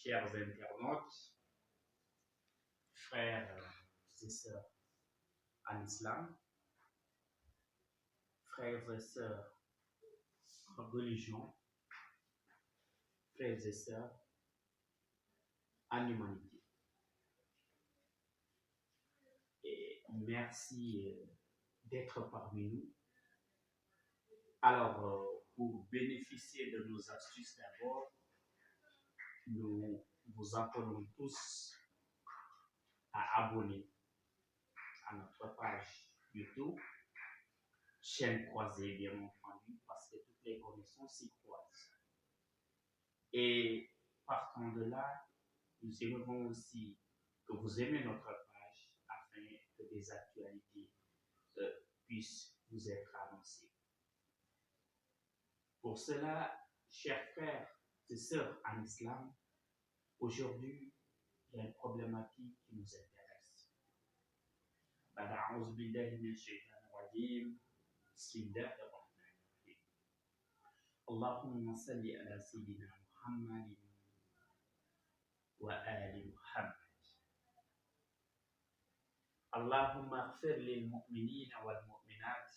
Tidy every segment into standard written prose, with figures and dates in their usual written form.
chers internautes, frères et sœurs en islam, frères et sœurs en religion, frères et sœurs en humanité. Et merci d'être parmi nous. Alors, pour bénéficier de nos astuces d'abord, nous vous appelons tous à abonner à notre page YouTube, chaîne croisée bien entendu, parce que toutes les connaissances s'y croisent. Et partant de là, nous aimerons aussi que vous aimez notre page afin que des actualités puissent vous être annoncées. Pour cela, chers frères et sœurs en islam, aujourd'hui, il y a une problématique qui nous intéresse. Allahumma salli ala sayyidina Muhammad wa ali Muhammad. Allahumma ighfir lil mu'minina wal mu'minat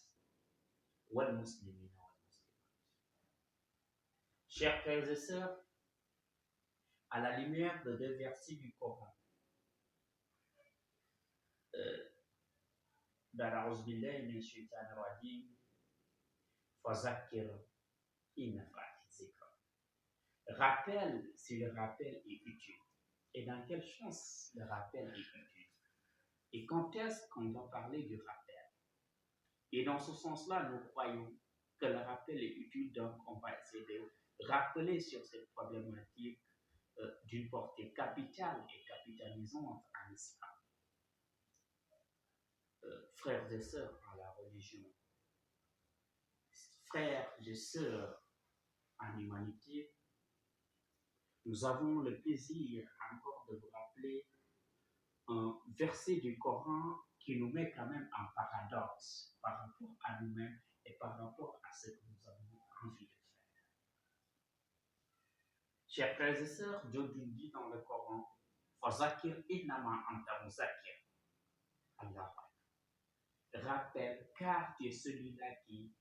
wal muslimina wal muslimat. Chers frères et sœurs, à la lumière de deux versets du Coran, A'udhu billahi minash shaitanir rajim, Fazakir in nafa'ati zikra. Rappel si le rappel est utile. Et dans quel sens le rappel est utile? Et quand est-ce qu'on doit parler du rappel? Et dans ce sens-là, nous croyons que le rappel est utile, donc on va essayer de rappeler sur cette problématique d'une portée capitale et capitalisante en islam. Frères et sœurs en la religion, frères et sœurs en humanité, nous avons le plaisir encore de vous rappeler un verset du Coran qui nous met quand même en paradoxe par rapport à nous-mêmes et par rapport à ce que nous avons envie de faire. Chers frères et sœurs, Dieu nous dit dans le Coran, Fazakir innama anta muzakir. Allah rappelle, car tu es celui-là qui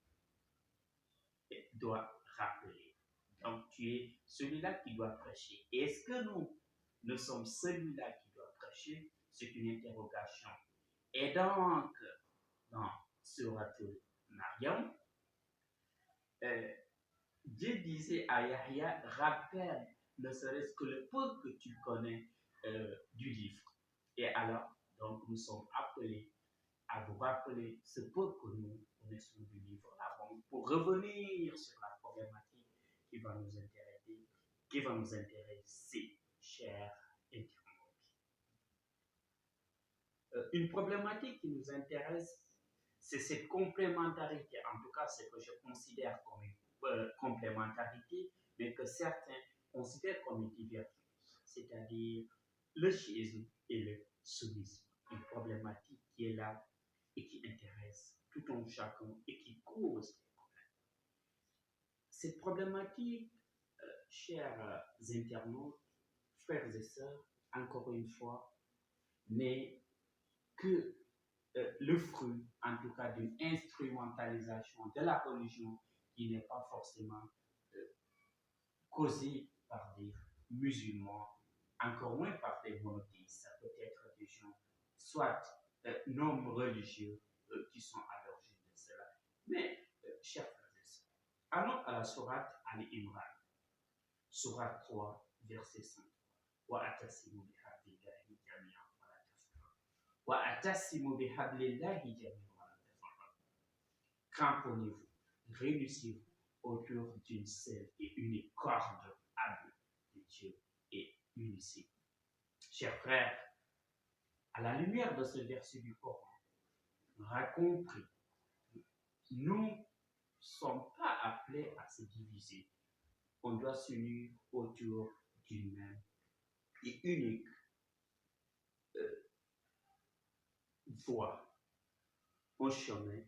doit rappeler. Donc tu es celui-là qui doit prêcher. Est-ce que nous sommes celui-là qui doit prêcher? C'est une interrogation. Et donc, dans Suratul Maryam, Dieu disait à Yahya, rappelle ne serait-ce que le peu que tu connais du livre. Et alors, donc nous sommes appelés à vous rappeler ce peu que nous connaissons du livre là, bon, pour revenir sur la problématique qui va nous intéresser, chers internautes. Une problématique qui nous intéresse, c'est cette complémentarité, en tout cas ce que je considère comme une complémentarité, mais que certains considèrent comme une divergence, c'est-à-dire le chiisme et le sunnisme. Une problématique qui est là et qui intéresse tout un chacun et qui cause des problèmes. Cette problématique, chers internautes, frères et sœurs, encore une fois, n'est que le fruit, en tout cas, d'une instrumentalisation de la religion qui n'est pas forcément causée par des musulmans, encore moins par des monothéistes. Ça peut être des gens, soit non religieux, qui sont à l'origine de cela. Mais, chers frères et sœurs, allons à la sourate Al-Imran, sourate 3, verset 5. وَأَعْتَصِمُوا بِحَبْلِ اللَّهِ جَمِيعًا وَلَا تَفَرَّقُوا. وَأَعْتَصِمُوا بِحَبْلِ اللَّهِ جَمِيعًا وَلَا تَفَرَّقُوا. Cramponnez-vous, réunissez-vous autour d'une seule et unique corde de Dieu et unissez-vous. Chers frères, à la lumière de ce verset du Coran, on aura compris, nous ne sommes pas appelés à se diviser. On doit s'unir autour d'une même et unique voie, un chemin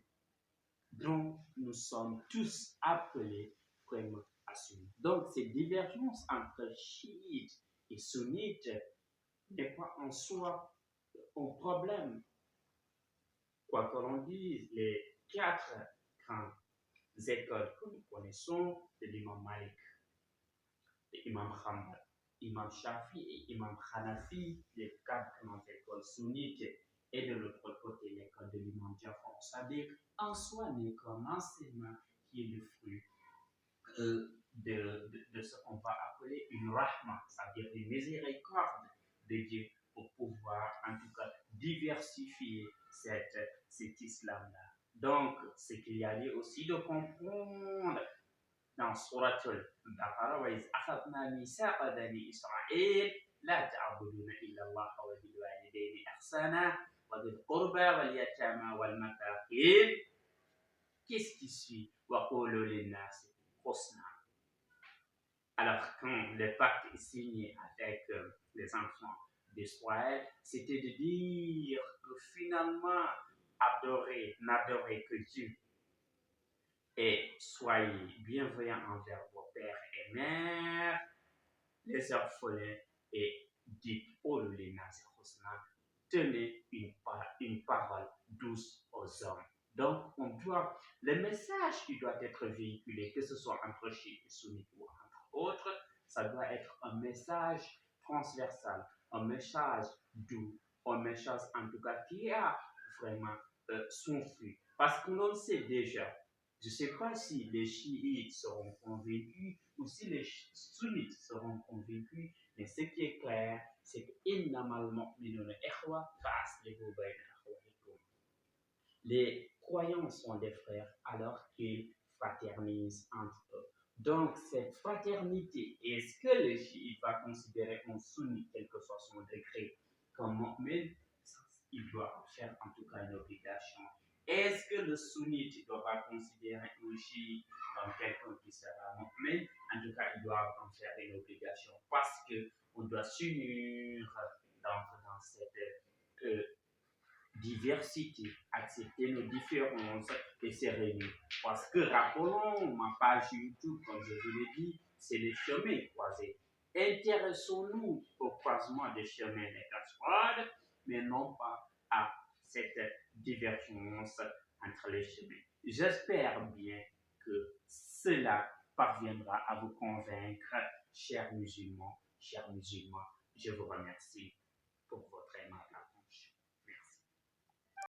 dont nous sommes tous appelés vraiment à suivre. Donc, ces divergences entre chiites et sunnite n'est pas en soi un problème. Quoi que l'on dise, les 4 grandes écoles que nous connaissons, de l'imam Malik, l'imam Hanbal, imam Shafi et imam Hanafi, les 4 grandes écoles sunnites, et de l'autre côté l'école de l'imam Jafar Sadiq, en soi n'est qu'un enseignement qui est le fruit de ce qu'on va appeler une rahma, c'est-à-dire une miséricorde de Dieu pour pouvoir en tout cas diversifier cet islam-là. Donc, ce qu'il y a lieu aussi de comprendre dans Surat al-Baqarah, وَإِذْ أَخَذْنَا مِيثَاقَ بَنِي إِسْرَائِيلَ لَا تَعْبُدُونَ إِلَّا اللَّهَ وَبِالْوَالِدَيْنِ إِحْسَانًا وَذِي الْقُرْبَى وَالْيَتَامَى وَالْمَسَاكِينِ. Qu'est-ce qui suit? وَقُولُوا لِلنَّاسِ حُسْنًا. Alors, quand le pacte est signé avec les enfants d'Israël, c'était de dire que finalement, n'adorez que Dieu et soyez bienveillants envers vos pères et mères, les orphelins, et dites au tenez une parole douce aux hommes. Donc, le message qui doit être véhiculé, que ce soit entre chiites et sunnites ou entre autres, ça doit être un message transversal, un message doux, un message en tout cas qui a vraiment son fruit. Parce que l'on sait déjà, je ne sais pas si les chiites seront convaincus ou si les sunnites seront convaincus, mais ce qui est clair, c'est que les croyants sont des frères alors qu'ils fraternisent entre eux. Donc, cette fraternité, est-ce que le chiite va considérer un sunnite, quel que soit son degré, comme mu'min? Il doit en faire en tout cas une obligation. Est-ce que le sunnite doit considérer un chiite comme quelqu'un qui sera mu'min? En tout cas, il doit en faire une obligation parce qu'on doit s'unir dans cette diversité, accepter nos différences et se réunir. Parce que rappelons ma page YouTube, comme je vous l'ai dit, c'est les chemins croisés. Intéressons-nous au croisement des chemins des cascades, mais non pas à cette divergence entre les chemins. J'espère bien que cela parviendra à vous convaincre, chers musulmans, je vous remercie pour votre aimable attention.